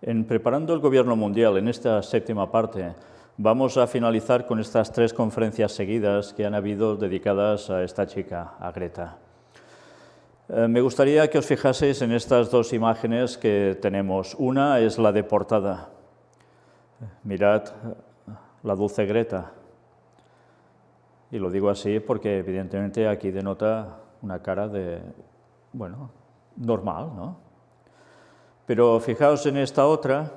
En preparando el Gobierno Mundial, en esta séptima parte, vamos a finalizar con estas 3 conferencias seguidas que han habido dedicadas a esta chica, a Greta. Me gustaría que os fijaseis en estas 2 imágenes que tenemos. Una es la de portada. Mirad la dulce Greta. Y lo digo así porque evidentemente aquí denota una cara de, bueno, normal, ¿no? Pero fijaos en esta otra,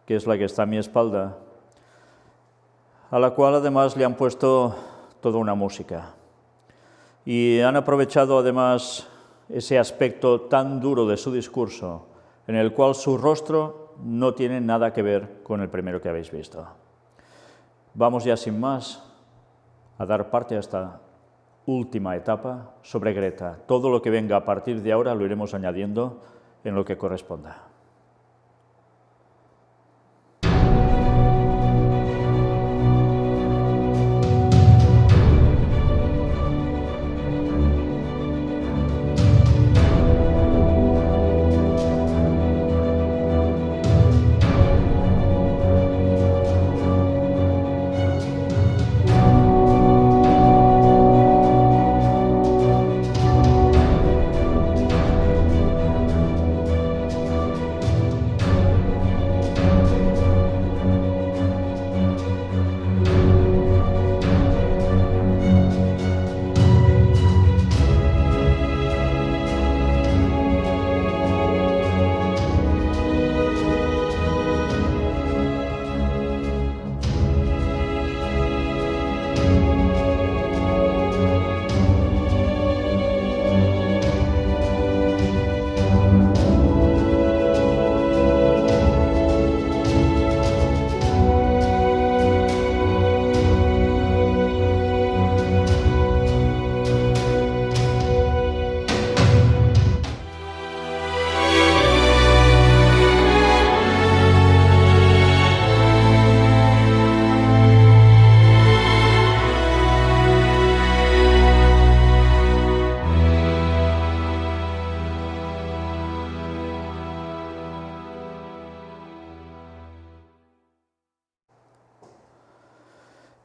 que es la que está a mi espalda, a la cual además le han puesto toda una música. Y han aprovechado además ese aspecto tan duro de su discurso, en el cual su rostro no tiene nada que ver con el primero que habéis visto. Vamos ya sin más a dar parte a esta última etapa sobre Greta. Todo lo que venga a partir de ahora lo iremos añadiendo en lo que corresponda.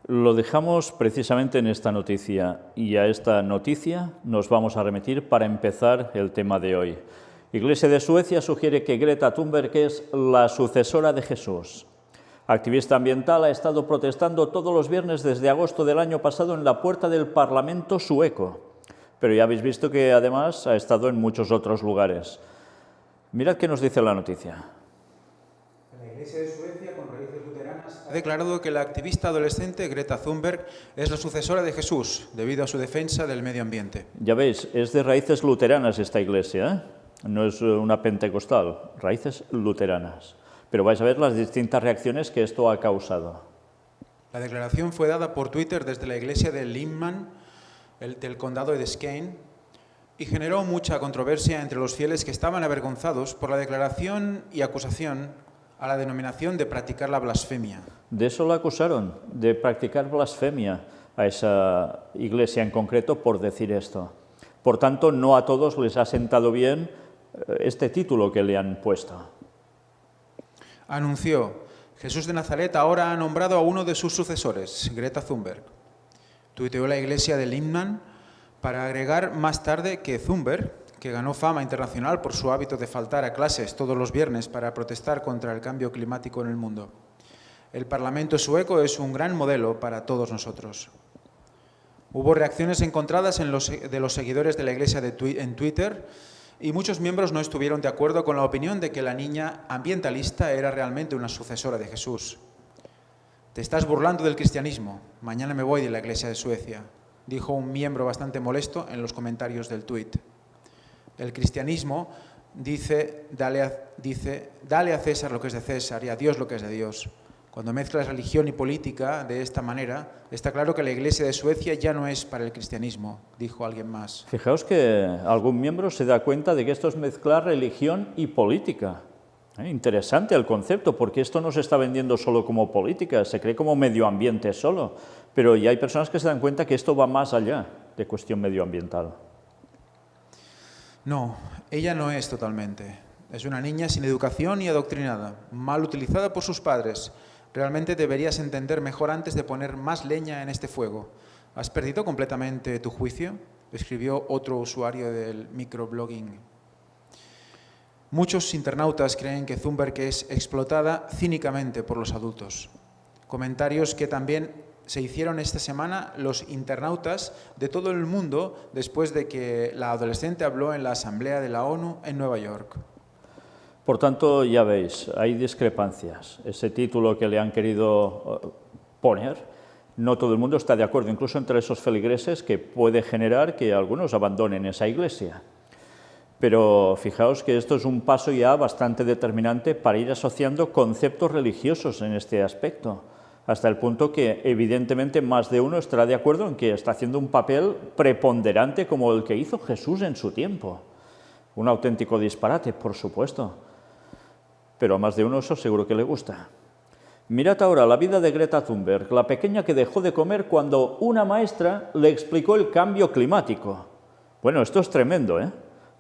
Lo dejamos precisamente en esta noticia, y a esta noticia nos vamos a remitir para empezar el tema de hoy. Iglesia de Suecia sugiere que Greta Thunberg es la sucesora de Jesús. Activista ambiental ha estado protestando todos los viernes desde agosto del año pasado en la puerta del Parlamento sueco, pero ya habéis visto que además ha estado en muchos otros lugares. Mirad qué nos dice la noticia. La Iglesia de Suecia, con raíces luteranas, ha declarado que la activista adolescente Greta Thunberg es la sucesora de Jesús, debido a su defensa del medio ambiente. Ya veis, es de raíces luteranas esta iglesia, ¿eh? No es una pentecostal, raíces luteranas. Pero vais a ver las distintas reacciones que esto ha causado. La declaración fue dada por Twitter desde la iglesia de Limman, del condado de Skane, y generó mucha controversia entre los fieles que estaban avergonzados por la declaración y acusación a la denominación de practicar la blasfemia. De eso la acusaron, de practicar blasfemia a esa iglesia en concreto por decir esto. Por tanto, no a todos les ha sentado bien este título que le han puesto. Anunció: Jesús de Nazaret ahora ha nombrado a uno de sus sucesores, Greta Thunberg. Tuiteó la iglesia de Limman para agregar más tarde que Thunberg, que ganó fama internacional por su hábito de faltar a clases todos los viernes para protestar contra el cambio climático en el mundo. El Parlamento sueco es un gran modelo para todos nosotros. Hubo reacciones encontradas de los seguidores de la iglesia en Twitter, y muchos miembros no estuvieron de acuerdo con la opinión de que la niña ambientalista era realmente una sucesora de Jesús. Te estás burlando del cristianismo. Mañana me voy de la Iglesia de Suecia, dijo un miembro bastante molesto en los comentarios del tuit. El cristianismo dice, dale a César lo que es de César y a Dios lo que es de Dios. Cuando mezclas religión y política de esta manera, está claro que la Iglesia de Suecia ya no es para el cristianismo, dijo alguien más. Fijaos que algún miembro se da cuenta de que esto es mezclar religión y política. Interesante el concepto, porque esto no se está vendiendo solo como política, se cree como medio ambiente solo, pero ya hay personas que se dan cuenta que esto va más allá de cuestión medioambiental. No, ella no es totalmente. Es una niña sin educación y adoctrinada, mal utilizada por sus padres. Realmente deberías entender mejor antes de poner más leña en este fuego. ¿Has perdido completamente tu juicio?, escribió otro usuario del microblogging. Muchos internautas creen que Thunberg es explotada cínicamente por los adultos. Comentarios que también se hicieron esta semana los internautas de todo el mundo después de que la adolescente habló en la Asamblea de la ONU en Nueva York. Por tanto, ya veis, hay discrepancias. Ese título que le han querido poner, no todo el mundo está de acuerdo, incluso entre esos feligreses, que puede generar que algunos abandonen esa iglesia. Pero fijaos que esto es un paso ya bastante determinante para ir asociando conceptos religiosos en este aspecto, hasta el punto que evidentemente más de uno estará de acuerdo en que está haciendo un papel preponderante como el que hizo Jesús en su tiempo. Un auténtico disparate, por supuesto, pero a más de uno eso seguro que le gusta. Mirad ahora la vida de Greta Thunberg, la pequeña que dejó de comer cuando una maestra le explicó el cambio climático. Bueno, esto es tremendo, ¿eh?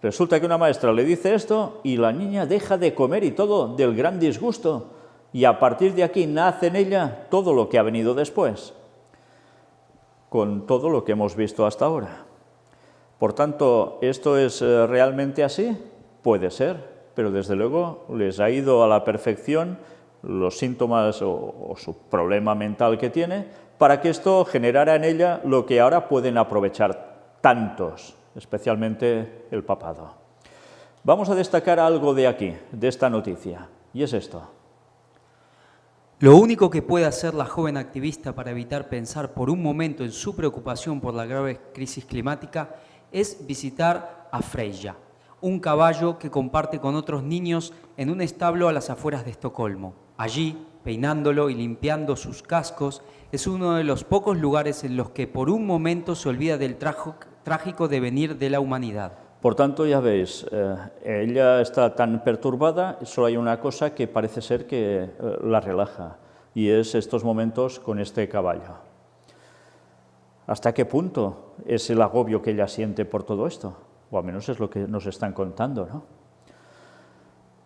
Resulta que una maestra le dice esto y la niña deja de comer y todo del gran disgusto. Y a partir de aquí nace en ella todo lo que ha venido después, con todo lo que hemos visto hasta ahora. Por tanto, ¿esto es realmente así? Puede ser, pero desde luego les ha ido a la perfección los síntomas o su problema mental que tiene para que esto generara en ella lo que ahora pueden aprovechar tantos, especialmente el papado. Vamos a destacar algo de aquí, de esta noticia, y es esto. Lo único que puede hacer la joven activista para evitar pensar por un momento en su preocupación por la grave crisis climática es visitar a Freya, un caballo que comparte con otros niños en un establo a las afueras de Estocolmo. Allí, peinándolo y limpiando sus cascos, es uno de los pocos lugares en los que por un momento se olvida del trágico devenir de la humanidad. Por tanto, ya veis, ella está tan perturbada, solo hay una cosa que parece ser que la relaja, y es estos momentos con este caballo. ¿Hasta qué punto es el agobio que ella siente por todo esto? O al menos es lo que nos están contando, ¿no?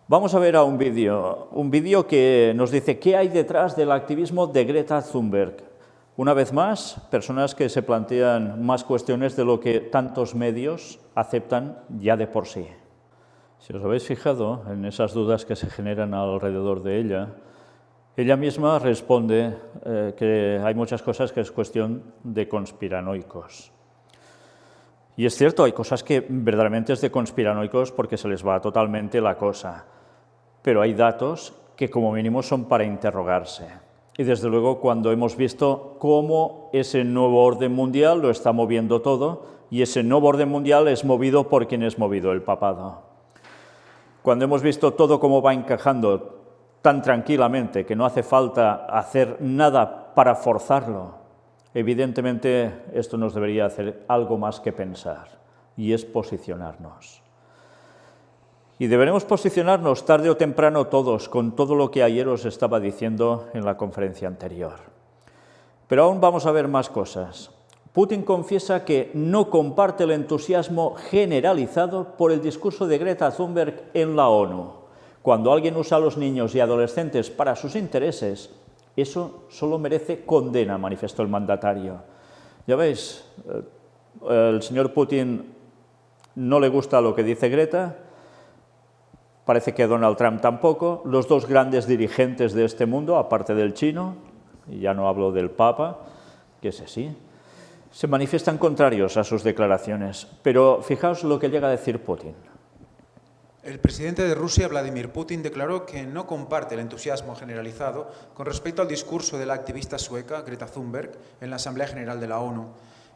Vamos a ver a un vídeo que nos dice qué hay detrás del activismo de Greta Thunberg. Una vez más, personas que se plantean más cuestiones de lo que tantos medios aceptan ya de por sí. Si os habéis fijado en esas dudas que se generan alrededor de ella misma responde que hay muchas cosas que es cuestión de conspiranoicos. Y es cierto, hay cosas que verdaderamente es de conspiranoicos porque se les va totalmente la cosa, pero hay datos que como mínimo son para interrogarse. Y desde luego cuando hemos visto cómo ese nuevo orden mundial lo está moviendo todo, y ese nuevo orden mundial es movido por quien es movido, el papado. Cuando hemos visto todo cómo va encajando tan tranquilamente que no hace falta hacer nada para forzarlo, evidentemente esto nos debería hacer algo más que pensar, y es posicionarnos. Y deberemos posicionarnos tarde o temprano todos con todo lo que ayer os estaba diciendo en la conferencia anterior. Pero aún vamos a ver más cosas. Putin confiesa que no comparte el entusiasmo generalizado por el discurso de Greta Thunberg en la ONU. Cuando alguien usa a los niños y adolescentes para sus intereses, eso solo merece condena, manifestó el mandatario. Ya veis, el señor Putin no le gusta lo que dice Greta. Parece que a Donald Trump tampoco. Los dos grandes dirigentes de este mundo, aparte del chino, y ya no hablo del Papa, que es así, se manifiestan contrarios a sus declaraciones. Pero fijaos lo que llega a decir Putin. El presidente de Rusia, Vladimir Putin, declaró que no comparte el entusiasmo generalizado con respecto al discurso de la activista sueca Greta Thunberg en la Asamblea General de la ONU,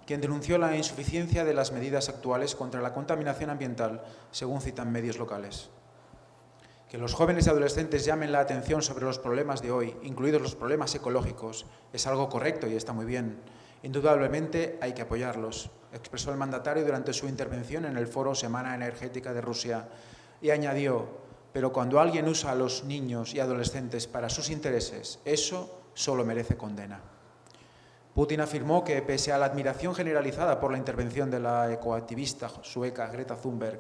quien denunció la insuficiencia de las medidas actuales contra la contaminación ambiental, según citan medios locales. Que los jóvenes y adolescentes llamen la atención sobre los problemas de hoy, incluidos los problemas ecológicos, es algo correcto y está muy bien. Indudablemente hay que apoyarlos, expresó el mandatario durante su intervención en el foro Semana Energética de Rusia, y añadió, pero cuando alguien usa a los niños y adolescentes para sus intereses, eso solo merece condena. Putin afirmó que, pese a la admiración generalizada por la intervención de la ecoactivista sueca Greta Thunberg,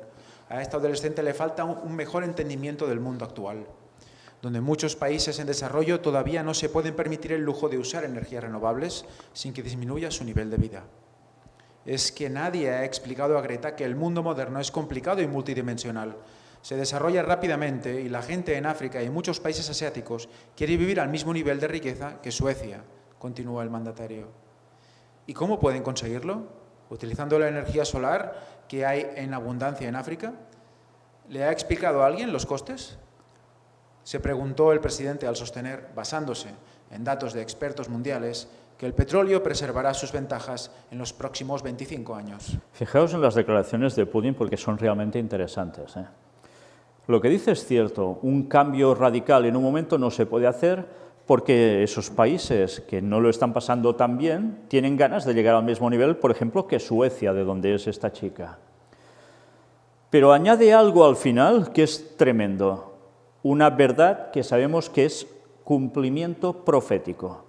A esta adolescente le falta un mejor entendimiento del mundo actual, donde muchos países en desarrollo todavía no se pueden permitir el lujo de usar energías renovables sin que disminuya su nivel de vida. Es que nadie ha explicado a Greta que el mundo moderno es complicado y multidimensional. Se desarrolla rápidamente y la gente en África y en muchos países asiáticos quiere vivir al mismo nivel de riqueza que Suecia, continúa el mandatario. ¿Y cómo pueden conseguirlo? Utilizando la energía solar que hay en abundancia en África. ¿Le ha explicado a alguien los costes? Se preguntó el presidente al sostener, basándose en datos de expertos mundiales, que el petróleo preservará sus ventajas en los próximos 25 años. Fijaos en las declaraciones de Putin porque son realmente interesantes, ¿eh? Lo que dice es cierto, un cambio radical en un momento no se puede hacer porque esos países que no lo están pasando tan bien tienen ganas de llegar al mismo nivel, por ejemplo, que Suecia, de donde es esta chica. Pero añade algo al final que es tremendo, una verdad que sabemos que es cumplimiento profético.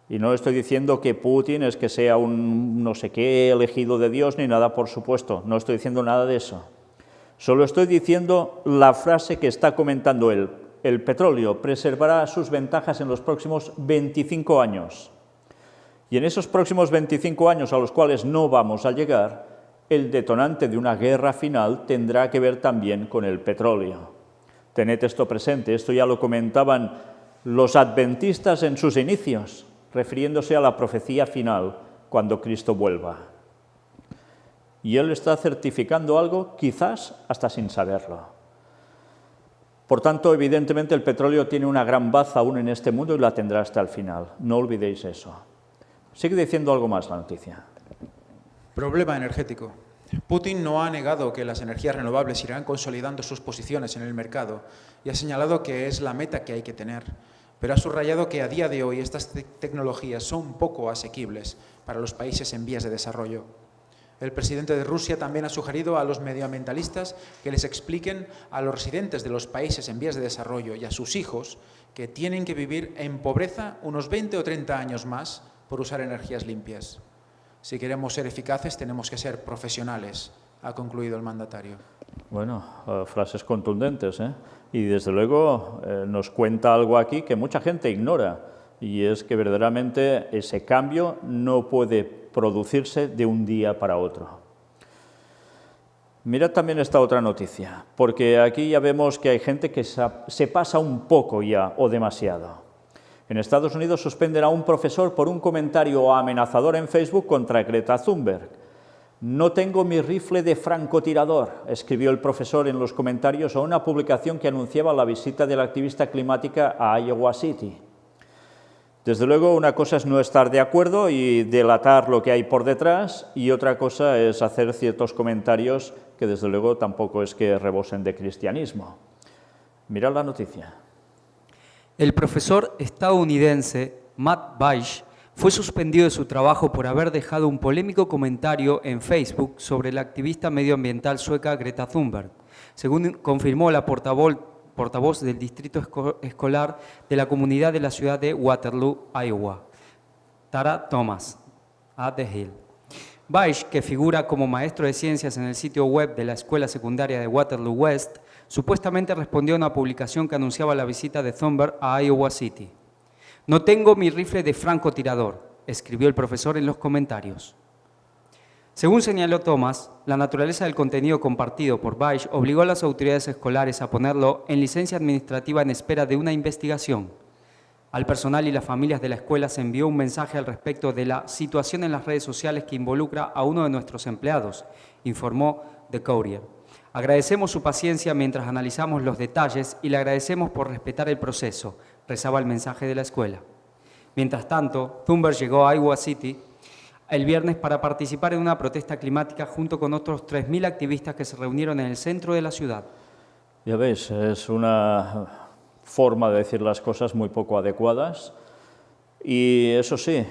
Y no estoy diciendo que Putin es que sea un no sé qué elegido de Dios ni nada, por supuesto, no estoy diciendo nada de eso. Solo estoy diciendo la frase que está comentando él. El petróleo preservará sus ventajas en los próximos 25 años. Y en esos próximos 25 años a los cuales no vamos a llegar, el detonante de una guerra final tendrá que ver también con el petróleo. Tened esto presente, esto ya lo comentaban los adventistas en sus inicios, refiriéndose a la profecía final, cuando Cristo vuelva. Y él está certificando algo, quizás hasta sin saberlo. Por tanto, evidentemente el petróleo tiene una gran baza aún en este mundo y la tendrá hasta el final. No olvidéis eso. Sigue diciendo algo más la noticia. Problema energético. Putin no ha negado que las energías renovables irán consolidando sus posiciones en el mercado y ha señalado que es la meta que hay que tener, pero ha subrayado que a día de hoy estas tecnologías son poco asequibles para los países en vías de desarrollo. El presidente de Rusia también ha sugerido a los medioambientalistas que les expliquen a los residentes de los países en vías de desarrollo y a sus hijos que tienen que vivir en pobreza unos 20 o 30 años más por usar energías limpias. Si queremos ser eficaces, tenemos que ser profesionales, ha concluido el mandatario. Bueno, frases contundentes, ¿eh? Y desde luego nos cuenta algo aquí que mucha gente ignora, y es que verdaderamente ese cambio no puede producirse de un día para otro. Mirad también esta otra noticia, porque aquí ya vemos que hay gente que se pasa un poco ya o demasiado. En Estados Unidos suspenden a un profesor por un comentario amenazador en Facebook contra Greta Thunberg. No tengo mi rifle de francotirador, escribió el profesor en los comentarios a una publicación que anunciaba la visita de la activista climática a Iowa City. Desde luego, una cosa es no estar de acuerdo y delatar lo que hay por detrás, y otra cosa es hacer ciertos comentarios que desde luego tampoco es que rebosen de cristianismo. Mirad la noticia. El profesor estadounidense Matt Baish fue suspendido de su trabajo por haber dejado un polémico comentario en Facebook sobre la activista medioambiental sueca Greta Thunberg, según confirmó la portavoz del distrito escolar de la comunidad de la ciudad de Waterloo, Iowa, Tara Thomas, a The Hill. Baish, que figura como maestro de ciencias en el sitio web de la escuela secundaria de Waterloo West, supuestamente respondió a una publicación que anunciaba la visita de Thunberg a Iowa City. No tengo mi rifle de francotirador, escribió el profesor en los comentarios. Según señaló Thomas, la naturaleza del contenido compartido por Baish obligó a las autoridades escolares a ponerlo en licencia administrativa en espera de una investigación. Al personal y las familias de la escuela se envió un mensaje al respecto de la situación en las redes sociales que involucra a uno de nuestros empleados, informó The Courier. Agradecemos su paciencia mientras analizamos los detalles y le agradecemos por respetar el proceso, rezaba el mensaje de la escuela. Mientras tanto, Thunberg llegó a Iowa City el viernes para participar en una protesta climática junto con otros 3.000 activistas que se reunieron en el centro de la ciudad. Ya veis, es una forma de decir las cosas muy poco adecuadas, y eso sí,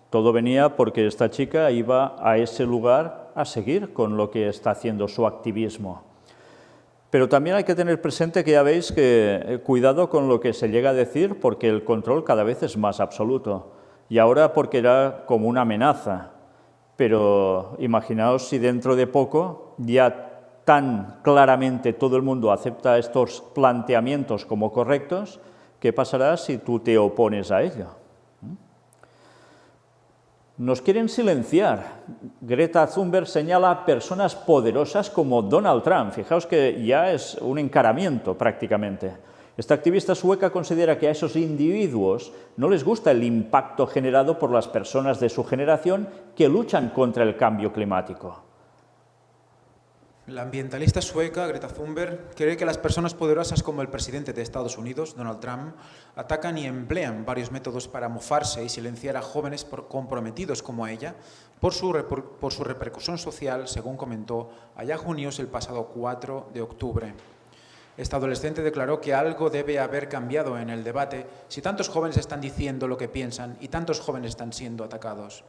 todo venía porque esta chica iba a ese lugar a seguir con lo que está haciendo su activismo. Pero también hay que tener presente que ya veis que cuidado con lo que se llega a decir, porque el control cada vez es más absoluto. Y ahora porque era como una amenaza, pero imaginaos si dentro de poco ya tan claramente todo el mundo acepta estos planteamientos como correctos, ¿qué pasará si tú te opones a ello? Nos quieren silenciar. Greta Thunberg señala a personas poderosas como Donald Trump. Fijaos que ya es un encaramiento prácticamente. Esta activista sueca considera que a esos individuos no les gusta el impacto generado por las personas de su generación que luchan contra el cambio climático. La ambientalista sueca Greta Thunberg cree que las personas poderosas como el presidente de Estados Unidos, Donald Trump, atacan y emplean varios métodos para mofarse y silenciar a jóvenes comprometidos como ella por su repercusión social, según comentó a Yahoo News el pasado 4 de octubre. Esta adolescente declaró que algo debe haber cambiado en el debate si tantos jóvenes están diciendo lo que piensan y tantos jóvenes están siendo atacados.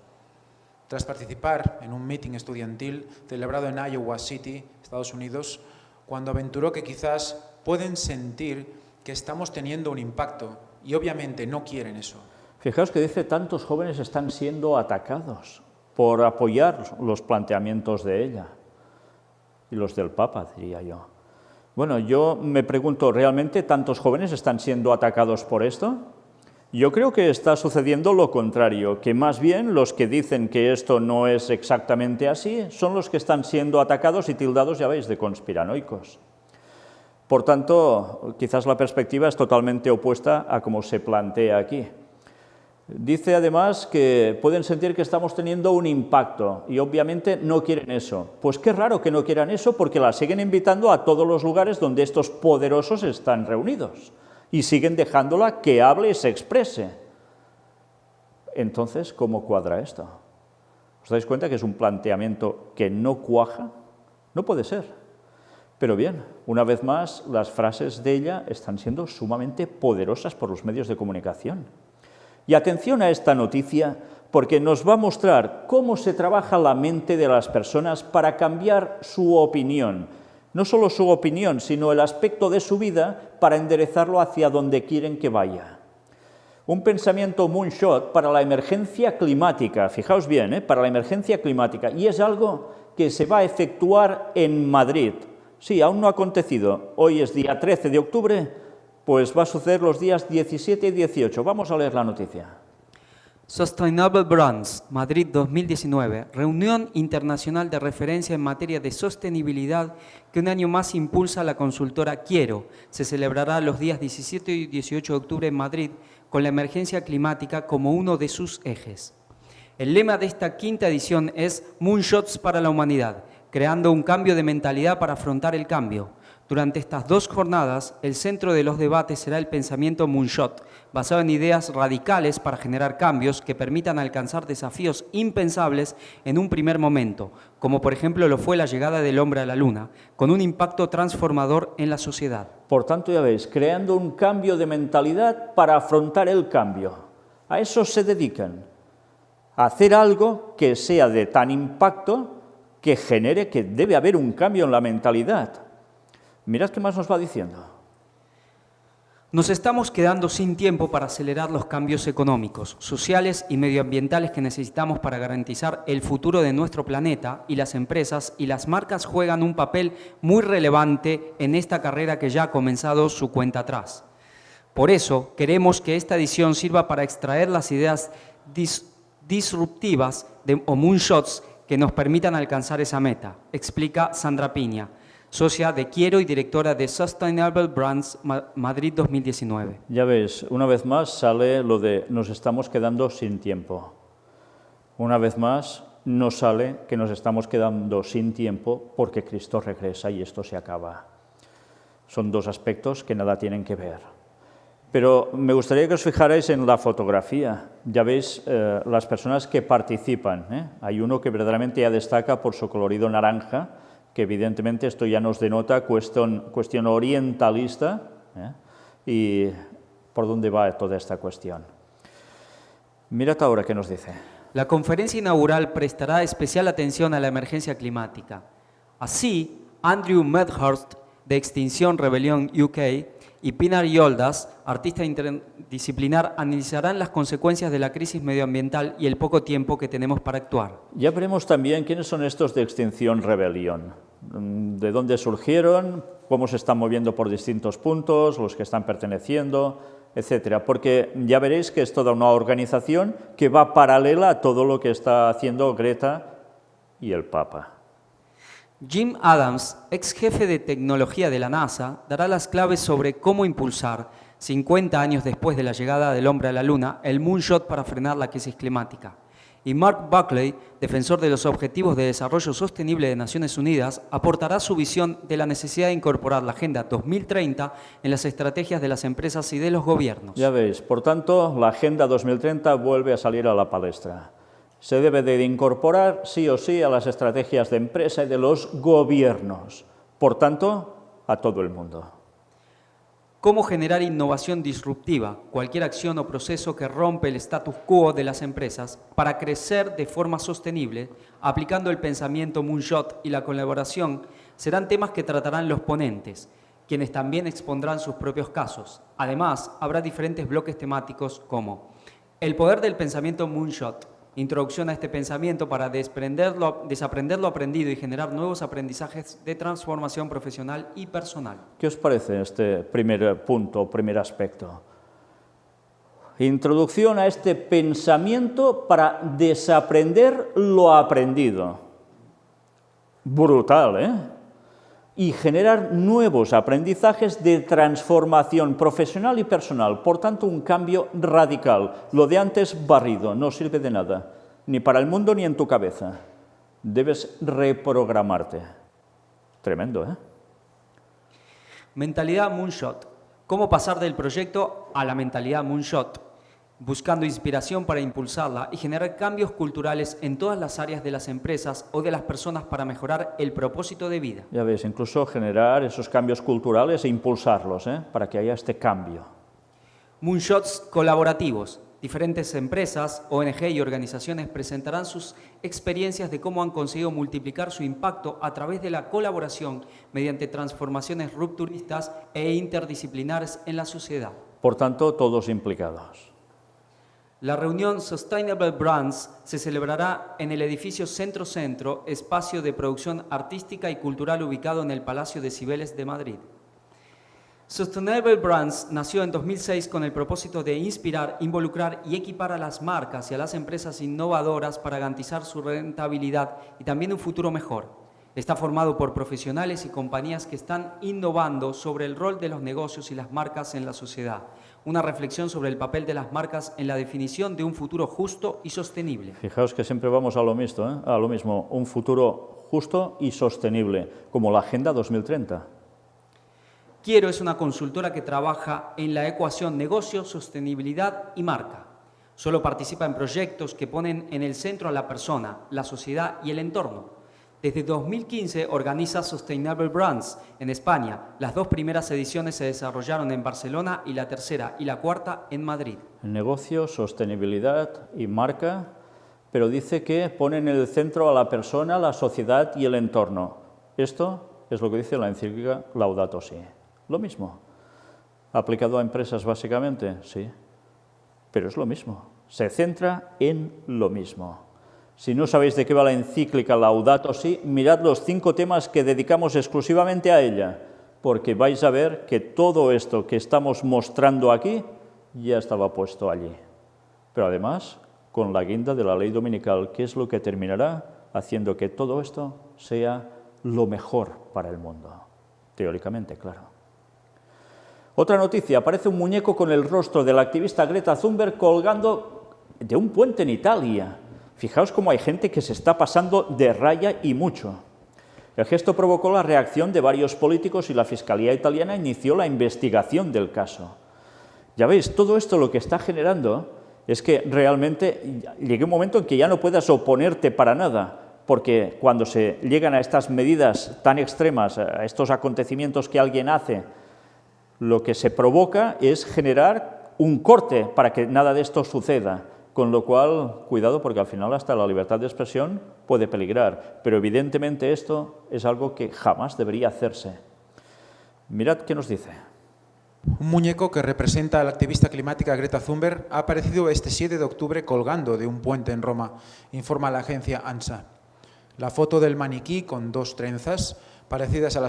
Tras participar en un meeting estudiantil celebrado en Iowa City, Estados Unidos, cuando aventuró que quizás pueden sentir que estamos teniendo un impacto y obviamente no quieren eso. Fijaos que dice tantos jóvenes están siendo atacados por apoyar los planteamientos de ella y los del Papa, diría yo. Bueno, yo me pregunto, ¿realmente tantos jóvenes están siendo atacados por esto? Yo creo que está sucediendo lo contrario, que más bien los que dicen que esto no es exactamente así son los que están siendo atacados y tildados, ya veis, de conspiranoicos. Por tanto, quizás la perspectiva es totalmente opuesta a como se plantea aquí. Dice además que pueden sentir que estamos teniendo un impacto y obviamente no quieren eso. Pues qué raro que no quieran eso porque la siguen invitando a todos los lugares donde estos poderosos están reunidos. Y siguen dejándola que hable y se exprese. Entonces, ¿cómo cuadra esto? ¿Os dais cuenta que es un planteamiento que no cuaja? No puede ser. Pero bien, una vez más, las frases de ella están siendo sumamente poderosas por los medios de comunicación. Y atención a esta noticia, porque nos va a mostrar cómo se trabaja la mente de las personas para cambiar su opinión. No solo su opinión, sino el aspecto de su vida para enderezarlo hacia donde quieren que vaya. Un pensamiento moonshot para la emergencia climática, fijaos bien, para la emergencia climática, y es algo que se va a efectuar en Madrid. Sí, aún no ha acontecido, hoy es día 13 de octubre, pues va a suceder los días 17 y 18. Vamos a leer la noticia. Sustainable Brands, Madrid 2019, reunión internacional de referencia en materia de sostenibilidad que un año más impulsa la consultora Quiero. Se celebrará los días 17 y 18 de octubre en Madrid con la emergencia climática como uno de sus ejes. El lema de esta quinta edición es Moonshots para la humanidad, creando un cambio de mentalidad para afrontar el cambio. Durante estas 2 jornadas, el centro de los debates será el pensamiento Moonshot, basado en ideas radicales para generar cambios que permitan alcanzar desafíos impensables en un primer momento, como por ejemplo lo fue la llegada del hombre a la Luna, con un impacto transformador en la sociedad. Por tanto, ya veis, creando un cambio de mentalidad para afrontar el cambio. A eso se dedican, a hacer algo que sea de tan impacto que genere que debe haber un cambio en la mentalidad. Mirad qué más nos va diciendo. Nos estamos quedando sin tiempo para acelerar los cambios económicos, sociales y medioambientales que necesitamos para garantizar el futuro de nuestro planeta, y las empresas y las marcas juegan un papel muy relevante en esta carrera que ya ha comenzado su cuenta atrás. Por eso, queremos que esta edición sirva para extraer las ideas disruptivas o moonshots que nos permitan alcanzar esa meta, explica Sandra Piña, socia de Quiero y directora de Sustainable Brands Madrid 2019. Ya ves, una vez más sale lo de nos estamos quedando sin tiempo. Una vez más nos sale que nos estamos quedando sin tiempo porque Cristo regresa y esto se acaba. Son 2 aspectos que nada tienen que ver. Pero me gustaría que os fijarais en la fotografía. Ya veis las personas que participan. Hay uno que verdaderamente ya destaca por su colorido naranja, que evidentemente esto ya nos denota cuestión orientalista, y por dónde va toda esta cuestión. Mirad ahora qué nos dice. La conferencia inaugural prestará especial atención a la emergencia climática. Así, Andrew Medhurst, de Extinción Rebellion UK, y Pinar Yoldas, artista interdisciplinar, analizarán las consecuencias de la crisis medioambiental y el poco tiempo que tenemos para actuar. Ya veremos también quiénes son estos de Extinción Rebelión. de dónde surgieron, cómo se están moviendo por distintos puntos, los que están perteneciendo, etcétera, porque ya veréis que es toda una organización que va paralela a todo lo que está haciendo Greta y el Papa. Jim Adams, ex jefe de tecnología de la NASA, dará las claves sobre cómo impulsar, 50 años después de la llegada del hombre a la Luna, el Moonshot para frenar la crisis climática. Y Mark Buckley, defensor de los Objetivos de Desarrollo Sostenible de Naciones Unidas, aportará su visión de la necesidad de incorporar la Agenda 2030 en las estrategias de las empresas y de los gobiernos. Ya veis, por tanto, la Agenda 2030 vuelve a salir a la palestra. Se debe de incorporar sí o sí a las estrategias de empresa y de los gobiernos, por tanto, a todo el mundo. ¿Cómo generar innovación disruptiva, cualquier acción o proceso que rompe el status quo de las empresas, para crecer de forma sostenible, aplicando el pensamiento Moonshot y la colaboración, serán temas que tratarán los ponentes, quienes también expondrán sus propios casos. Además, habrá diferentes bloques temáticos como el poder del pensamiento Moonshot, introducción a este pensamiento para desaprender lo aprendido y generar nuevos aprendizajes de transformación profesional y personal. ¿Qué os parece este primer punto, primer aspecto? Introducción a este pensamiento para desaprender lo aprendido. Brutal, ¿eh? Y generar nuevos aprendizajes de transformación profesional y personal. Por tanto, un cambio radical. Lo de antes barrido, no sirve de nada, ni para el mundo ni en tu cabeza. Debes reprogramarte. Tremendo, ¿eh? Mentalidad Moonshot. ¿Cómo pasar del proyecto a la mentalidad Moonshot? Buscando inspiración para impulsarla y generar cambios culturales en todas las áreas de las empresas o de las personas para mejorar el propósito de vida. Ya ves, incluso generar esos cambios culturales e impulsarlos, para que haya este cambio. Moonshots colaborativos. Diferentes empresas, ONG y organizaciones presentarán sus experiencias de cómo han conseguido multiplicar su impacto a través de la colaboración mediante transformaciones rupturistas e interdisciplinares en la sociedad. Por tanto, todos implicados. La reunión Sustainable Brands se celebrará en el edificio Centro, espacio de producción artística y cultural ubicado en el Palacio de Cibeles de Madrid. Sustainable Brands nació en 2006 con el propósito de inspirar, involucrar y equipar a las marcas y a las empresas innovadoras para garantizar su rentabilidad y también un futuro mejor. Está formado por profesionales y compañías que están innovando sobre el rol de los negocios y las marcas en la sociedad. Una reflexión sobre el papel de las marcas en la definición de un futuro justo y sostenible. Fijaos que siempre vamos a lo mismo, un futuro justo y sostenible, como la Agenda 2030. Quiero es una consultora que trabaja en la ecuación negocio, sostenibilidad y marca. Solo participa en proyectos que ponen en el centro a la persona, la sociedad y el entorno. Desde 2015 organiza Sustainable Brands en España. Las 2 primeras ediciones se desarrollaron en Barcelona y la tercera y la cuarta en Madrid. El negocio, sostenibilidad y marca, pero dice que pone en el centro a la persona, la sociedad y el entorno. Esto es lo que dice la encíclica Laudato Si. Lo mismo. ¿Aplicado a empresas básicamente? Sí. Pero es lo mismo. Se centra en lo mismo. Si no sabéis de qué va la encíclica Laudato Si, mirad los 5 temas que dedicamos exclusivamente a ella, porque vais a ver que todo esto que estamos mostrando aquí ya estaba puesto allí. Pero además, con la guinda de la ley dominical, que es lo que terminará haciendo que todo esto sea lo mejor para el mundo. Teóricamente, claro. Otra noticia, aparece un muñeco con el rostro de la activista Greta Thunberg colgando de un puente en Italia. Fijaos cómo hay gente que se está pasando de raya y mucho. El gesto provocó la reacción de varios políticos y la Fiscalía italiana inició la investigación del caso. Ya veis, todo esto lo que está generando es que realmente llegue un momento en que ya no puedas oponerte para nada, porque cuando se llegan a estas medidas tan extremas, a estos acontecimientos que alguien hace, lo que se provoca es generar un corte para que nada de esto suceda. Con lo cual, cuidado, porque al final hasta la libertad de expresión puede peligrar. Pero evidentemente esto es algo que jamás debería hacerse. Mirad qué nos dice. Un muñeco que representa a la activista climática Greta Thunberg ha aparecido este 7 de octubre colgando de un puente en Roma, informa la agencia ANSA. La foto del maniquí con 2 trenzas, parecidas a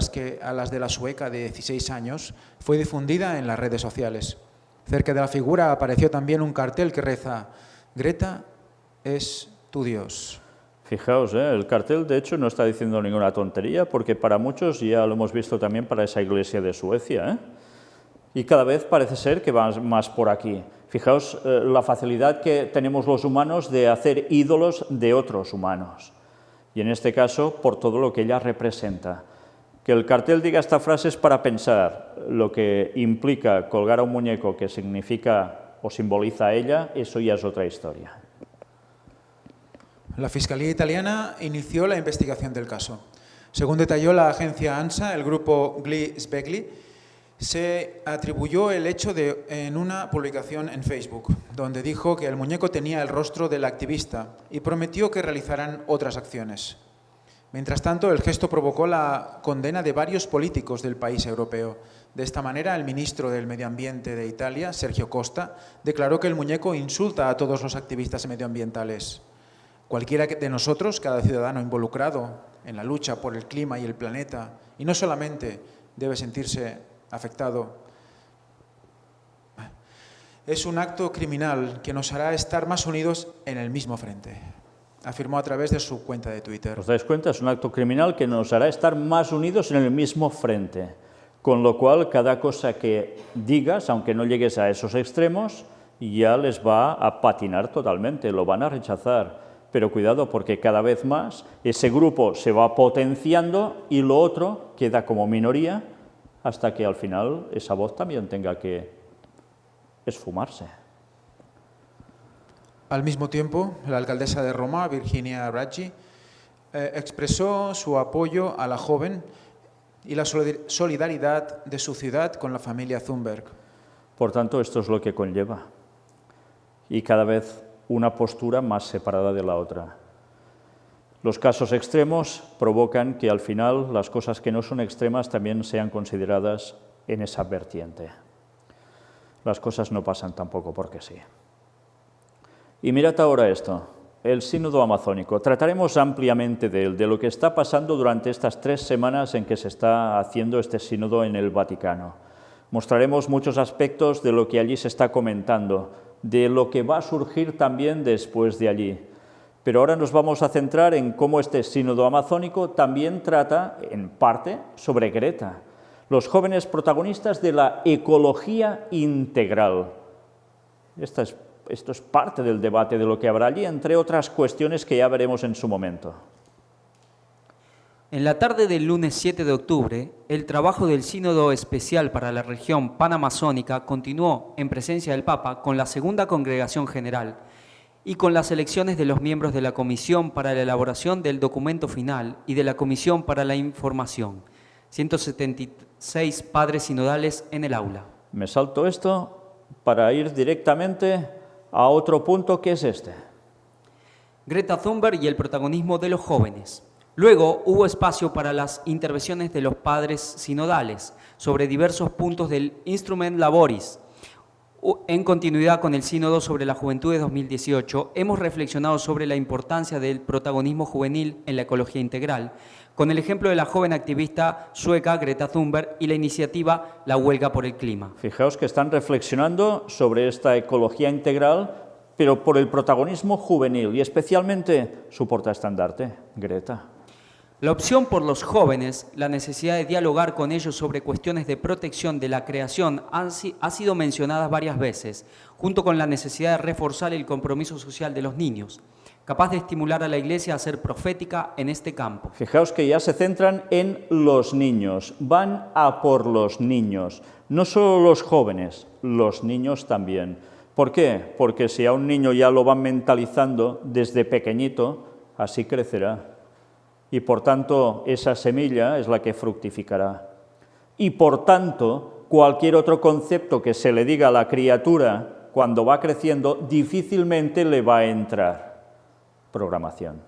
las de la sueca de 16 años, fue difundida en las redes sociales. Cerca de la figura apareció también un cartel que reza: Greta es tu Dios. Fijaos, el cartel de hecho no está diciendo ninguna tontería, porque para muchos, ya lo hemos visto también para esa iglesia de Suecia, y cada vez parece ser que va más por aquí. Fijaos la facilidad que tenemos los humanos de hacer ídolos de otros humanos, y en este caso por todo lo que ella representa. Que el cartel diga esta frase es para pensar lo que implica colgar a un muñeco que significa o simboliza a ella, eso ya es otra historia. La Fiscalía italiana inició la investigación del caso. Según detalló la agencia ANSA, el grupo Gli Svegli se atribuyó el hecho en una publicación en Facebook, donde dijo que el muñeco tenía el rostro del activista y prometió que realizarán otras acciones. Mientras tanto, el gesto provocó la condena de varios políticos del país europeo. De esta manera, el ministro del Medio Ambiente de Italia, Sergio Costa, declaró que el muñeco insulta a todos los activistas medioambientales. Cualquiera de nosotros, cada ciudadano involucrado en la lucha por el clima y el planeta, y no solamente debe sentirse afectado, es un acto criminal que nos hará estar más unidos en el mismo frente, afirmó a través de su cuenta de Twitter. ¿Os dais cuenta? Es un acto criminal que nos hará estar más unidos en el mismo frente, con lo cual cada cosa que digas, aunque no llegues a esos extremos, ya les va a patinar totalmente, lo van a rechazar. Pero cuidado, porque cada vez más ese grupo se va potenciando y lo otro queda como minoría hasta que al final esa voz también tenga que esfumarse. Al mismo tiempo, la alcaldesa de Roma, Virginia Raggi, expresó su apoyo a la joven y la solidaridad de su ciudad con la familia Thunberg. Por tanto, esto es lo que conlleva. Y cada vez una postura más separada de la otra. Los casos extremos provocan que al final las cosas que no son extremas también sean consideradas en esa vertiente. Las cosas no pasan tampoco porque sí. Y mirad ahora esto, el sínodo amazónico. Trataremos ampliamente de él, de lo que está pasando durante estas 3 semanas en que se está haciendo este sínodo en el Vaticano. Mostraremos muchos aspectos de lo que allí se está comentando, de lo que va a surgir también después de allí. Pero ahora nos vamos a centrar en cómo este sínodo amazónico también trata, en parte, sobre Greta, los jóvenes protagonistas de la ecología integral. Esto es parte del debate de lo que habrá allí, entre otras cuestiones que ya veremos en su momento. En la tarde del lunes 7 de octubre, el trabajo del Sínodo Especial para la región panamazónica continuó en presencia del Papa con la Segunda Congregación General y con las elecciones de los miembros de la Comisión para la elaboración del documento final y de la Comisión para la Información. 176 padres sinodales en el aula. Me salto esto para ir directamente a otro punto que es este. Greta Thunberg y el protagonismo de los jóvenes. Luego hubo espacio para las intervenciones de los padres sinodales sobre diversos puntos del Instrument Laboris. En continuidad con el Sínodo sobre la Juventud de 2018, hemos reflexionado sobre la importancia del protagonismo juvenil en la ecología integral, con el ejemplo de la joven activista sueca Greta Thunberg y la iniciativa La Huelga por el Clima. Fijaos que están reflexionando sobre esta ecología integral, pero por el protagonismo juvenil y especialmente su portaestandarte, Greta. La opción por los jóvenes, la necesidad de dialogar con ellos sobre cuestiones de protección de la creación ha sido mencionada varias veces, junto con la necesidad de reforzar el compromiso social de los niños, capaz de estimular a la Iglesia a ser profética en este campo. Fijaos que ya se centran en los niños, van a por los niños, no solo los jóvenes, los niños también. ¿Por qué? Porque si a un niño ya lo van mentalizando desde pequeñito, así crecerá. Y por tanto, esa semilla es la que fructificará. Y por tanto, cualquier otro concepto que se le diga a la criatura cuando va creciendo, difícilmente le va a entrar. Programación.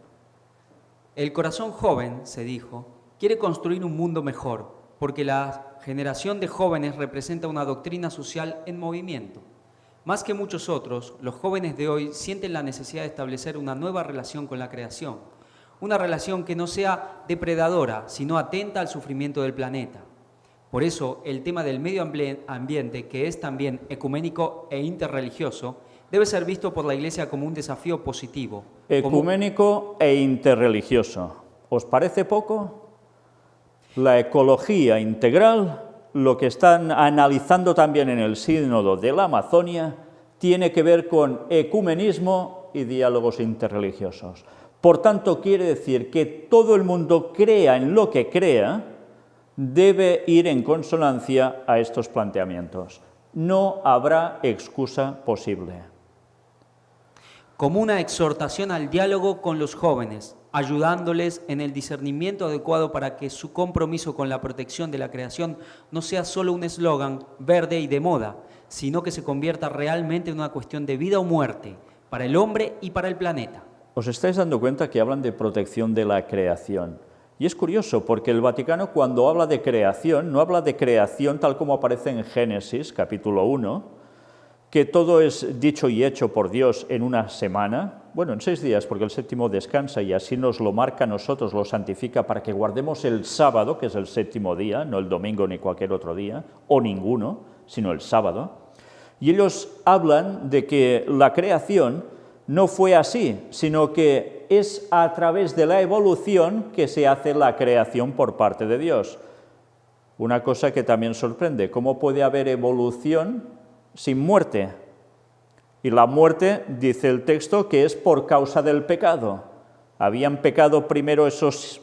El corazón joven, se dijo, quiere construir un mundo mejor, porque la generación de jóvenes representa una doctrina social en movimiento. Más que muchos otros, los jóvenes de hoy sienten la necesidad de establecer una nueva relación con la creación, Una relación que no sea depredadora, sino atenta al sufrimiento del planeta. Por eso, el tema del medio ambiente, que es también ecuménico e interreligioso, debe ser visto por la Iglesia como un desafío positivo. Ecuménico e interreligioso. ¿Os parece poco? La ecología integral, lo que están analizando también en el Sínodo de la Amazonia, tiene que ver con ecumenismo y diálogos interreligiosos. Por tanto, quiere decir que todo el mundo crea en lo que crea, debe ir en consonancia a estos planteamientos. No habrá excusa posible. Como una exhortación al diálogo con los jóvenes, ayudándoles en el discernimiento adecuado para que su compromiso con la protección de la creación no sea solo un eslogan verde y de moda, sino que se convierta realmente en una cuestión de vida o muerte para el hombre y para el planeta. ¿Os estáis dando cuenta que hablan de protección de la creación? Y es curioso porque el Vaticano, cuando habla de creación, no habla de creación tal como aparece en Génesis, capítulo 1, que todo es dicho y hecho por Dios en una semana, bueno, en 6 días, porque el séptimo descansa y así nos lo marca a nosotros, lo santifica para que guardemos el sábado, que es el séptimo día, no el domingo ni cualquier otro día, o ninguno, sino el sábado. Y ellos hablan de que la creación no fue así, sino que es a través de la evolución que se hace la creación por parte de Dios. Una cosa que también sorprende, ¿cómo puede haber evolución sin muerte? Y la muerte, dice el texto, que es por causa del pecado. ¿Habían pecado primero esos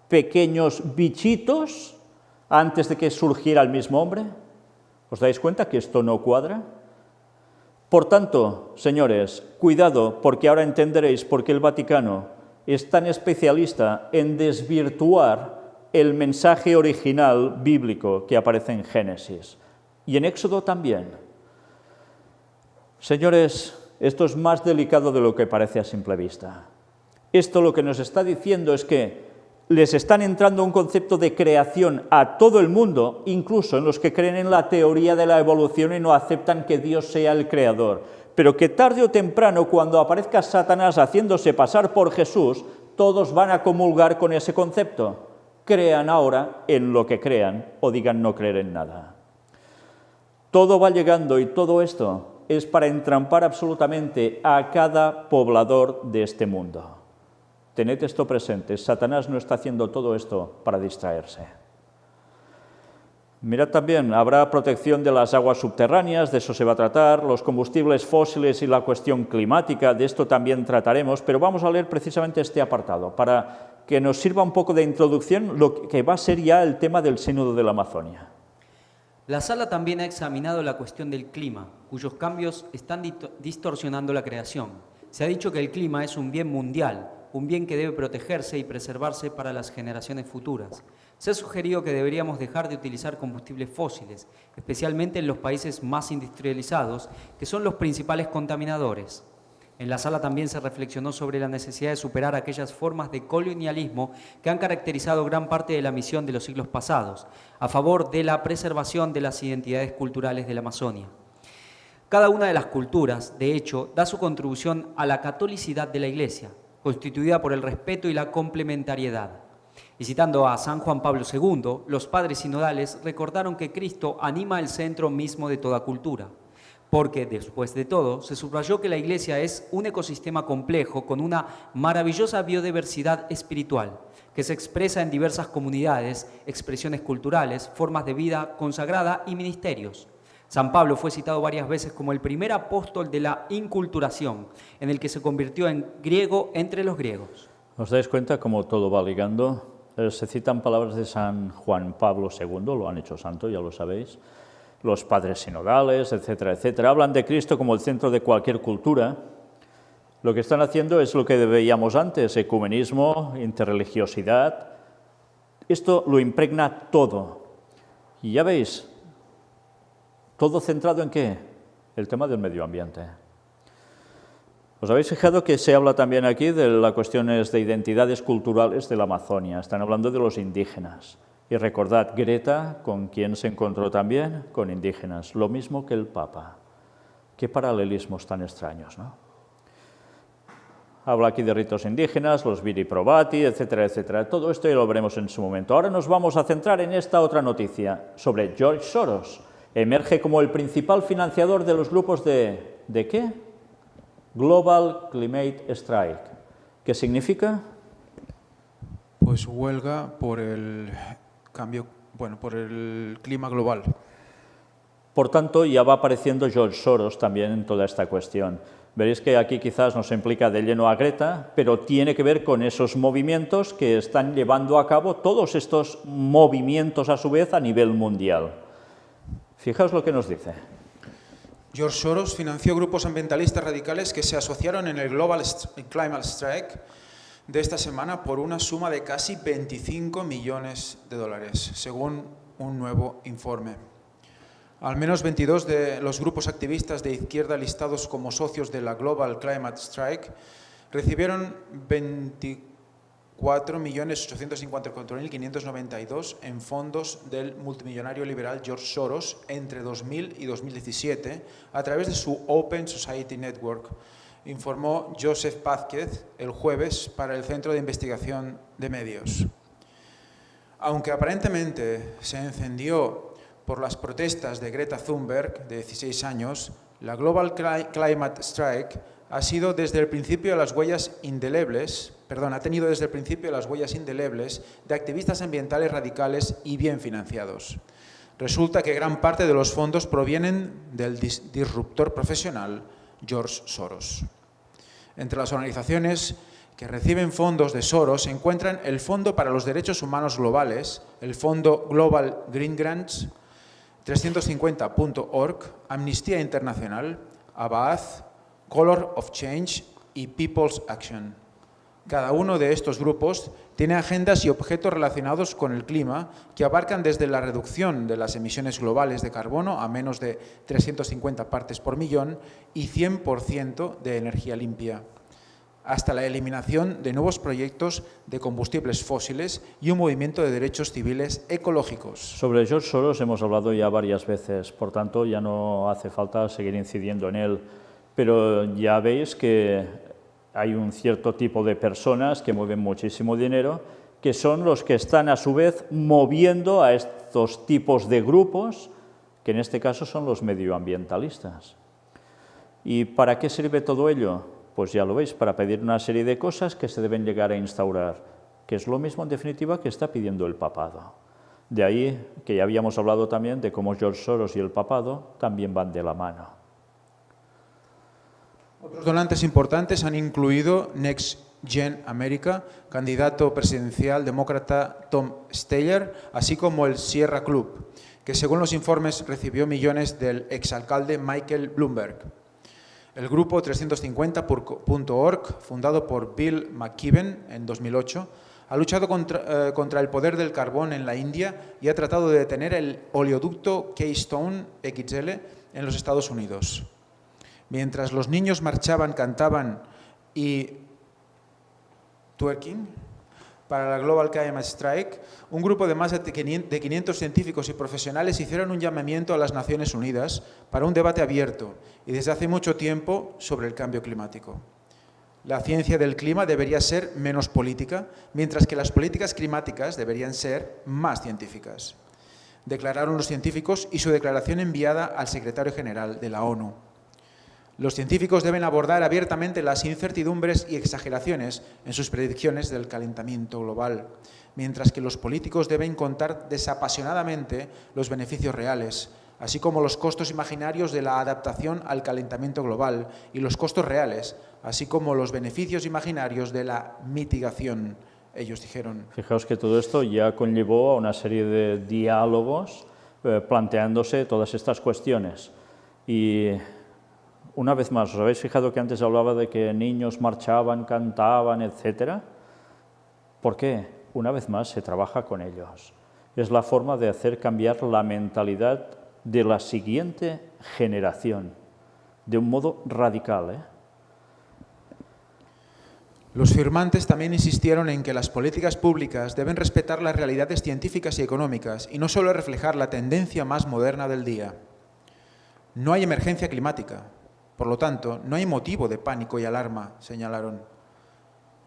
pequeños bichitos antes de que surgiera el mismo hombre? ¿Os dais cuenta que esto no cuadra? Por tanto, señores, cuidado, porque ahora entenderéis por qué el Vaticano es tan especialista en desvirtuar el mensaje original bíblico que aparece en Génesis. Y en Éxodo también. Señores, esto es más delicado de lo que parece a simple vista. Esto lo que nos está diciendo es que les están entrando un concepto de creación a todo el mundo, incluso en los que creen en la teoría de la evolución y no aceptan que Dios sea el creador. Pero que tarde o temprano, cuando aparezca Satanás haciéndose pasar por Jesús, todos van a comulgar con ese concepto. Crean ahora en lo que crean o digan no creer en nada. Todo va llegando y todo esto es para entrampar absolutamente a cada poblador de este mundo. Tened esto presente, Satanás no está haciendo todo esto para distraerse. Mirad también, habrá protección de las aguas subterráneas, de eso se va a tratar, los combustibles fósiles y la cuestión climática, de esto también trataremos, pero vamos a leer precisamente este apartado, para que nos sirva un poco de introducción lo que va a ser ya el tema del Sínodo de la Amazonia. La sala también ha examinado la cuestión del clima, cuyos cambios están distorsionando la creación. Se ha dicho que el clima es un bien mundial, un bien que debe protegerse y preservarse para las generaciones futuras. Se ha sugerido que deberíamos dejar de utilizar combustibles fósiles, especialmente en los países más industrializados, que son los principales contaminadores. En la sala también se reflexionó sobre la necesidad de superar aquellas formas de colonialismo que han caracterizado gran parte de la misión de los siglos pasados, a favor de la preservación de las identidades culturales de la Amazonia. Cada una de las culturas, de hecho, da su contribución a la catolicidad de la Iglesia, constituida por el respeto y la complementariedad. Y citando a San Juan Pablo II, los padres sinodales recordaron que Cristo anima el centro mismo de toda cultura, porque, después de todo, se subrayó que la Iglesia es un ecosistema complejo con una maravillosa biodiversidad espiritual, que se expresa en diversas comunidades, expresiones culturales, formas de vida consagrada y ministerios. San Pablo fue citado varias veces como el primer apóstol de la inculturación, en el que se convirtió en griego entre los griegos. ¿Os dais cuenta cómo todo va ligando? Se citan palabras de San Juan Pablo II, lo han hecho santo, ya lo sabéis, los padres sinodales, etcétera, etcétera. Hablan de Cristo como el centro de cualquier cultura. Lo que están haciendo es lo que veíamos antes, ecumenismo, interreligiosidad. Esto lo impregna todo. Y ya veis, ¿todo centrado en qué? El tema del medio ambiente. ¿Os habéis fijado que se habla también aquí de las cuestiones de identidades culturales de la Amazonia? Están hablando de los indígenas. Y recordad, Greta, ¿con quién se encontró también? Con indígenas. Lo mismo que el Papa. Qué paralelismos tan extraños, ¿no? Habla aquí de ritos indígenas, los viri probati, etcétera, etcétera. Todo esto ya lo veremos en su momento. Ahora nos vamos a centrar en esta otra noticia sobre George Soros. Emerge como el principal financiador de los grupos ¿de qué? Global Climate Strike. ¿Qué significa? Pues huelga por el cambio, por el clima global. Por tanto, ya va apareciendo George Soros también en toda esta cuestión. Veréis que aquí quizás no se implica de lleno a Greta, pero tiene que ver con esos movimientos que están llevando a cabo todos estos movimientos a su vez a nivel mundial. Fijaos lo que nos dice. George Soros financió grupos ambientalistas radicales que se asociaron en el Global Climate Strike de esta semana por una suma de casi 25 millones de dólares, según un nuevo informe. Al menos 22 de los grupos activistas de izquierda listados como socios de la Global Climate Strike recibieron 24.854.592 en fondos del multimillonario liberal George Soros entre 2000 y 2017 a través de su Open Society Network, informó Joseph Vázquez el jueves para el Centro de Investigación de Medios. Aunque aparentemente se encendió por las protestas de Greta Thunberg, de 16 años, la Global Climate Strike ha tenido desde el principio las huellas indelebles de activistas ambientales radicales y bien financiados. Resulta que gran parte de los fondos provienen del disruptor profesional George Soros. Entre las organizaciones que reciben fondos de Soros se encuentran el Fondo para los Derechos Humanos Globales, el Fondo Global Green Grants, 350.org, Amnistía Internacional, Abaath, Color of Change y People's Action. Cada uno de estos grupos tiene agendas y objetos relacionados con el clima que abarcan desde la reducción de las emisiones globales de carbono a menos de 350 partes por millón y 100% de energía limpia, hasta la eliminación de nuevos proyectos de combustibles fósiles y un movimiento de derechos civiles ecológicos. Sobre George Soros hemos hablado ya varias veces, por tanto ya no hace falta seguir incidiendo en él, pero ya veis que hay un cierto tipo de personas que mueven muchísimo dinero, que son los que están a su vez moviendo a estos tipos de grupos, que en este caso son los medioambientalistas. ¿Y para qué sirve todo ello? Pues ya lo veis, para pedir una serie de cosas que se deben llegar a instaurar, que es lo mismo en definitiva que está pidiendo el papado. De ahí que ya habíamos hablado también de cómo George Soros y el papado también van de la mano. Otros donantes importantes han incluido Next Gen America, candidato presidencial demócrata Tom Steyer, así como el Sierra Club, que según los informes recibió millones del exalcalde Michael Bloomberg. El grupo 350.org, fundado por Bill McKibben en 2008, ha luchado contra el poder del carbón en la India y ha tratado de detener el oleoducto Keystone XL en los Estados Unidos. Mientras los niños marchaban, cantaban y twerking para la Global Climate Strike, un grupo de más de 500 científicos y profesionales hicieron un llamamiento a las Naciones Unidas para un debate abierto y desde hace mucho tiempo sobre el cambio climático. La ciencia del clima debería ser menos política, mientras que las políticas climáticas deberían ser más científicas, declararon los científicos y su declaración enviada al secretario general de la ONU. Los científicos deben abordar abiertamente las incertidumbres y exageraciones en sus predicciones del calentamiento global, mientras que los políticos deben contar desapasionadamente los beneficios reales, así como los costos imaginarios de la adaptación al calentamiento global y los costos reales, así como los beneficios imaginarios de la mitigación, ellos dijeron. Fijaos que todo esto ya conllevó a una serie de diálogos planteándose todas estas cuestiones. Y una vez más, ¿os habéis fijado que antes hablaba de que niños marchaban, cantaban, etcétera? ¿Por qué? Una vez más se trabaja con ellos. Es la forma de hacer cambiar la mentalidad de la siguiente generación, de un modo radical, Los firmantes también insistieron en que las políticas públicas deben respetar las realidades científicas y económicas y no solo reflejar la tendencia más moderna del día. No hay emergencia climática. Por lo tanto, no hay motivo de pánico y alarma, señalaron.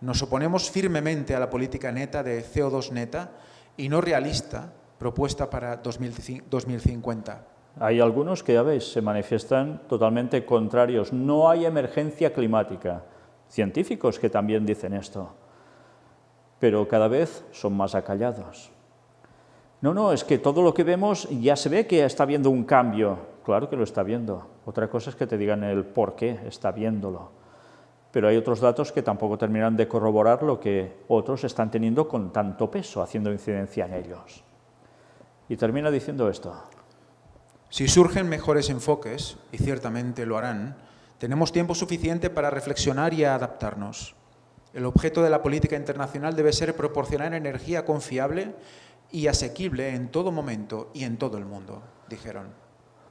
Nos oponemos firmemente a la política neta de CO2 neta y no realista propuesta para 2050. Hay algunos que, ya veis, se manifiestan totalmente contrarios. No hay emergencia climática. Científicos que también dicen esto, pero cada vez son más acallados. No, es que todo lo que vemos ya se ve que está habiendo un cambio. Claro que lo está viendo. Otra cosa es que te digan el por qué está viéndolo. Pero hay otros datos que tampoco terminan de corroborar lo que otros están teniendo con tanto peso, haciendo incidencia en ellos. Y termina diciendo esto. Si surgen mejores enfoques, y ciertamente lo harán, tenemos tiempo suficiente para reflexionar y adaptarnos. El objeto de la política internacional debe ser proporcionar energía confiable y asequible en todo momento y en todo el mundo, dijeron.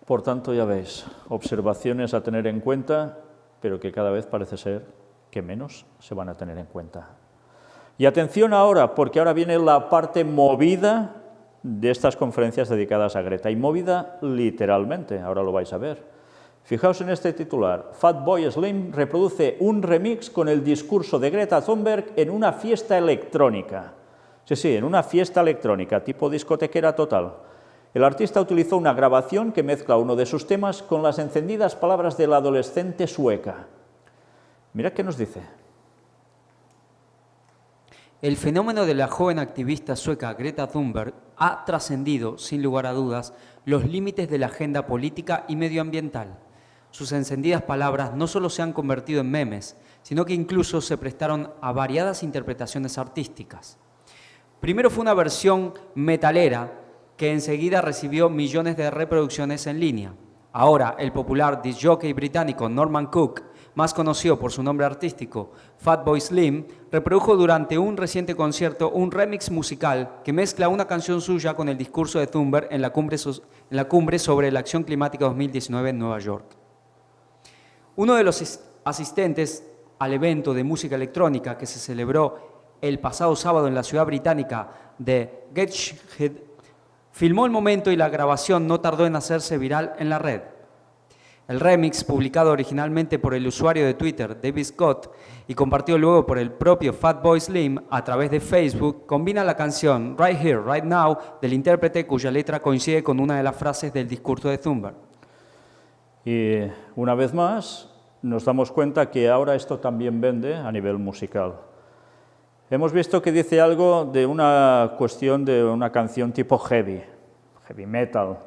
Por tanto, ya veis, observaciones a tener en cuenta, pero que cada vez parece ser que menos se van a tener en cuenta. Y atención ahora, porque ahora viene la parte movida de estas conferencias dedicadas a Greta, y movida literalmente, ahora lo vais a ver. Fijaos en este titular: Fatboy Slim reproduce un remix con el discurso de Greta Thunberg en una fiesta electrónica. Sí, en una fiesta electrónica, tipo discotequera total. El artista utilizó una grabación que mezcla uno de sus temas con las encendidas palabras de la adolescente sueca. Mirad qué nos dice. El fenómeno de la joven activista sueca Greta Thunberg ha trascendido, sin lugar a dudas, los límites de la agenda política y medioambiental. Sus encendidas palabras no solo se han convertido en memes, sino que incluso se prestaron a variadas interpretaciones artísticas. Primero fue una versión metalera que enseguida recibió millones de reproducciones en línea. Ahora, el popular disc jockey británico Norman Cook, más conocido por su nombre artístico, Fatboy Slim, reprodujo durante un reciente concierto un remix musical que mezcla una canción suya con el discurso de Thunberg en la cumbre sobre la acción climática 2019 en Nueva York. Uno de los asistentes al evento de música electrónica que se celebró el pasado sábado en la ciudad británica de Gateshead filmó el momento y la grabación no tardó en hacerse viral en la red. El remix, publicado originalmente por el usuario de Twitter David Scott y compartido luego por el propio Fatboy Slim a través de Facebook, combina la canción Right Here, Right Now del intérprete cuya letra coincide con una de las frases del discurso de Thunberg. Y una vez más nos damos cuenta que ahora esto también vende a nivel musical. Hemos visto que dice algo de una cuestión de una canción tipo heavy metal,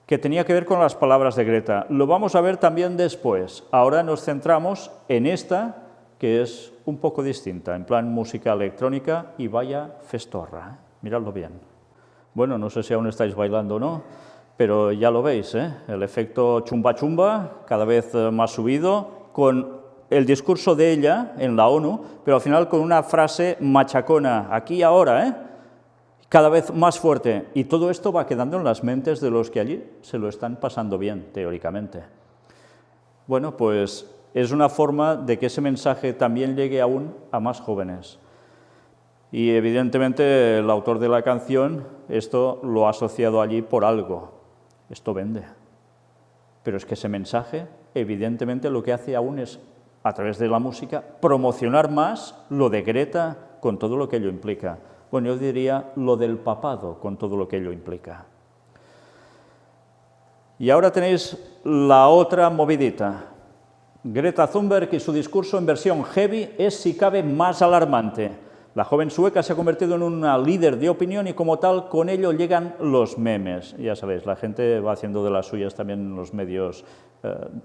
que tenía que ver con las palabras de Greta. Lo vamos a ver también después. Ahora nos centramos en esta, que es un poco distinta, en plan música electrónica, y vaya festorra, miradlo bien. Bueno, no sé si aún estáis bailando o no, pero ya lo veis, ¿eh? El efecto chumba chumba, cada vez más subido, con el discurso de ella en la ONU, pero al final con una frase machacona, aquí y ahora, cada vez más fuerte. Y todo esto va quedando en las mentes de los que allí se lo están pasando bien, teóricamente. Bueno, pues es una forma de que ese mensaje también llegue aún a más jóvenes. Y evidentemente el autor de la canción esto lo ha asociado allí por algo. Esto vende. Pero es que ese mensaje, evidentemente, lo que hace aún es, a través de la música, promocionar más lo de Greta con todo lo que ello implica. Bueno, yo diría lo del papado con todo lo que ello implica. Y ahora tenéis la otra movidita. Greta Thunberg y su discurso en versión heavy es, si cabe, más alarmante. La joven sueca se ha convertido en una líder de opinión y, como tal, con ello llegan los memes. Ya sabéis, la gente va haciendo de las suyas también en los medios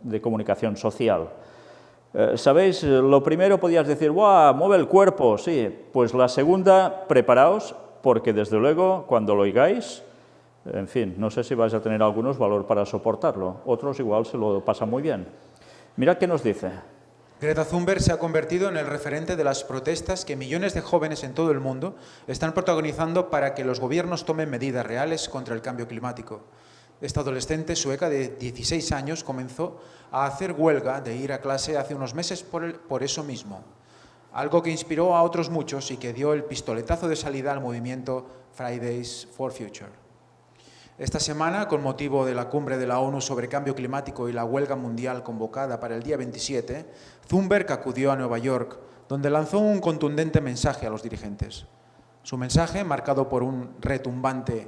de comunicación social. ¿Sabéis? Lo primero podías decir, ¡guau! Mueve el cuerpo, sí. Pues la segunda, preparaos, porque desde luego, cuando lo oigáis, en fin, no sé si vais a tener algunos valor para soportarlo. Otros igual se lo pasan muy bien. Mirad qué nos dice. Greta Thunberg se ha convertido en el referente de las protestas que millones de jóvenes en todo el mundo están protagonizando para que los gobiernos tomen medidas reales contra el cambio climático. Esta adolescente sueca de 16 años comenzó a hacer huelga de ir a clase hace unos meses por eso mismo, algo que inspiró a otros muchos y que dio el pistoletazo de salida al movimiento Fridays for Future. Esta semana, con motivo de la cumbre de la ONU sobre cambio climático y la huelga mundial convocada para el día 27, Thunberg acudió a Nueva York donde lanzó un contundente mensaje a los dirigentes. Su mensaje, marcado por un retumbante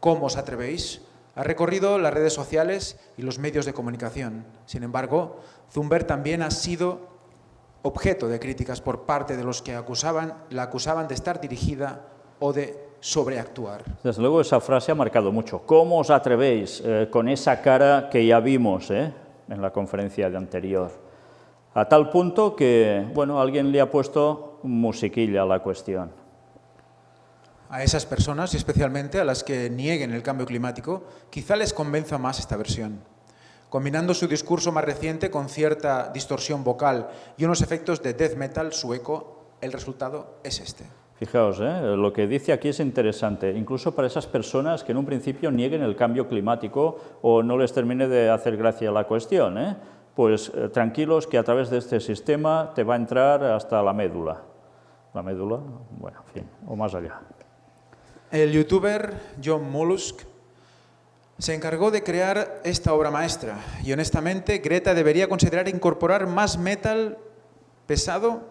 «¿Cómo os atrevéis?», ha recorrido las redes sociales y los medios de comunicación. Sin embargo, Thunberg también ha sido objeto de críticas por parte de los que la acusaban de estar dirigida o de sobreactuar. Desde luego esa frase ha marcado mucho. ¿Cómo os atrevéis? Con esa cara que ya vimos en la conferencia de anterior. A tal punto que, bueno, alguien le ha puesto musiquilla a la cuestión. A esas personas, y especialmente a las que nieguen el cambio climático, quizá les convenza más esta versión. Combinando su discurso más reciente con cierta distorsión vocal y unos efectos de death metal sueco, el resultado es este. Fijaos, lo que dice aquí es interesante, incluso para esas personas que en un principio nieguen el cambio climático o no les termine de hacer gracia la cuestión, pues tranquilos que a través de este sistema te va a entrar hasta la médula. La médula, bueno, en fin, o más allá. El youtuber John Mollusk se encargó de crear esta obra maestra y honestamente Greta debería considerar incorporar más metal pesado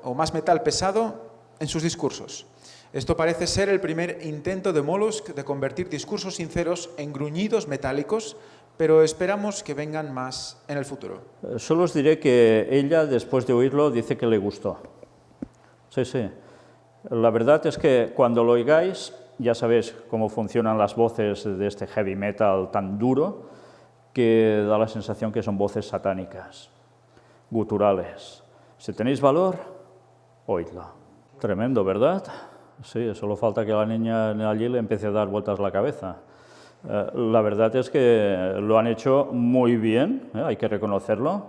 en sus discursos. Esto parece ser el primer intento de Mollusk de convertir discursos sinceros en gruñidos metálicos, pero esperamos que vengan más en el futuro. Solo os diré que ella, después de oírlo, dice que le gustó. Sí, sí. La verdad es que cuando lo oigáis, ya sabéis cómo funcionan las voces de este heavy metal tan duro, que da la sensación que son voces satánicas, guturales. Si tenéis valor, oídlo. Tremendo, ¿verdad? Sí, solo falta que la niña allí le empiece a dar vueltas la cabeza. La verdad es que lo han hecho muy bien, hay que reconocerlo.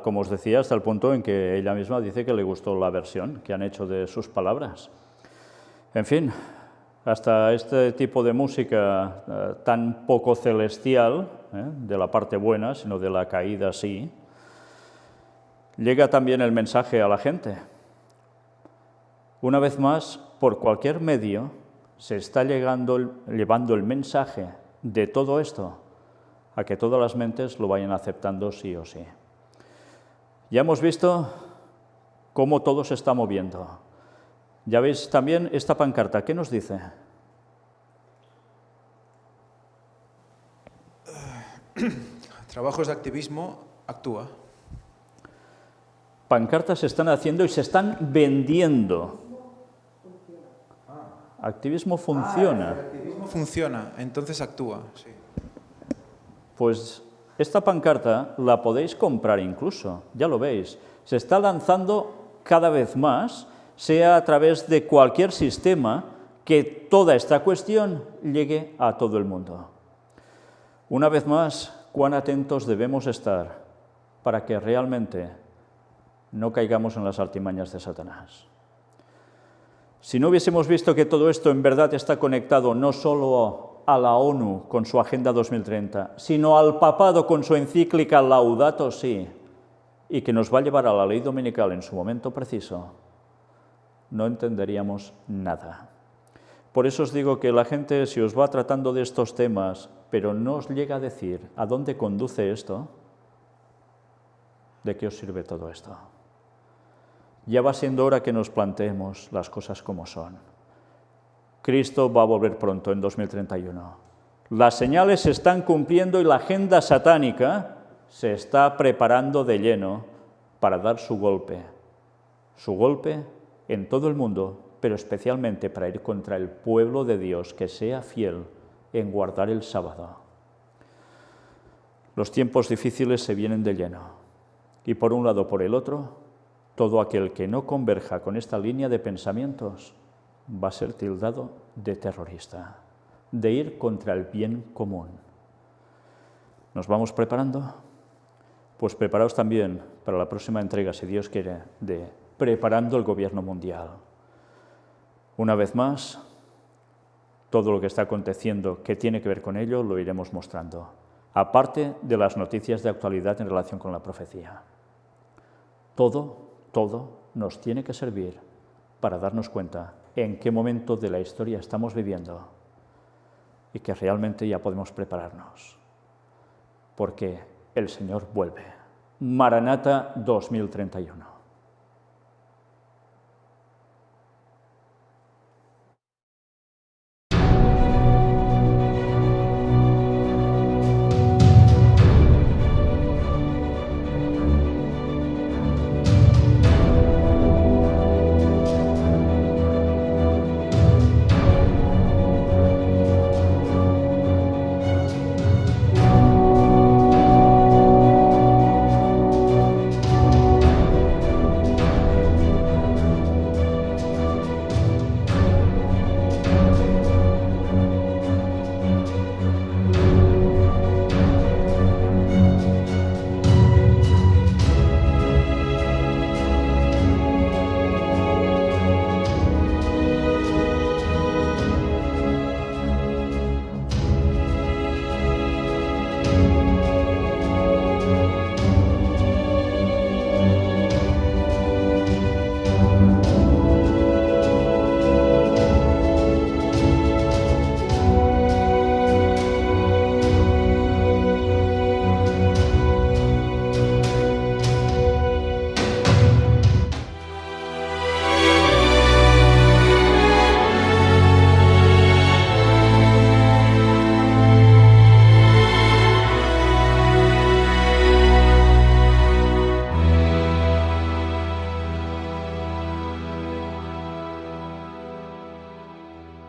Como os decía, hasta el punto en que ella misma dice que le gustó la versión que han hecho de sus palabras. En fin, hasta este tipo de música tan poco celestial, de la parte buena, sino de la caída sí, llega también el mensaje a la gente. Una vez más, por cualquier medio, se está llevando el mensaje de todo esto a que todas las mentes lo vayan aceptando sí o sí. Ya hemos visto cómo todo se está moviendo. Ya veis también esta pancarta. ¿Qué nos dice? Trabajos de activismo, actúa. Pancartas se están haciendo y se están vendiendo. Activismo funciona. El activismo funciona, entonces actúa. Sí. Pues esta pancarta la podéis comprar incluso, ya lo veis. Se está lanzando cada vez más, sea a través de cualquier sistema, que toda esta cuestión llegue a todo el mundo. Una vez más, cuán atentos debemos estar para que realmente no caigamos en las artimañas de Satanás. Si no hubiésemos visto que todo esto en verdad está conectado no solo a la ONU con su Agenda 2030, sino al papado con su encíclica Laudato Si, y que nos va a llevar a la ley dominical en su momento preciso, no entenderíamos nada. Por eso os digo que la gente, si os va tratando de estos temas, pero no os llega a decir a dónde conduce esto, ¿de qué os sirve todo esto? Ya va siendo hora que nos planteemos las cosas como son. Cristo va a volver pronto, en 2031. Las señales se están cumpliendo y la agenda satánica se está preparando de lleno para dar su golpe. Su golpe en todo el mundo, pero especialmente para ir contra el pueblo de Dios que sea fiel en guardar el sábado. Los tiempos difíciles se vienen de lleno. Y por un lado o por el otro, todo aquel que no converja con esta línea de pensamientos va a ser tildado de terrorista, de ir contra el bien común. ¿Nos vamos preparando? Pues preparaos también para la próxima entrega, si Dios quiere, de Preparando el Gobierno Mundial. Una vez más, todo lo que está aconteciendo que tiene que ver con ello lo iremos mostrando, aparte de las noticias de actualidad en relación con la profecía. Todo nos tiene que servir para darnos cuenta en qué momento de la historia estamos viviendo y que realmente ya podemos prepararnos, porque el Señor vuelve. Maranata 2031.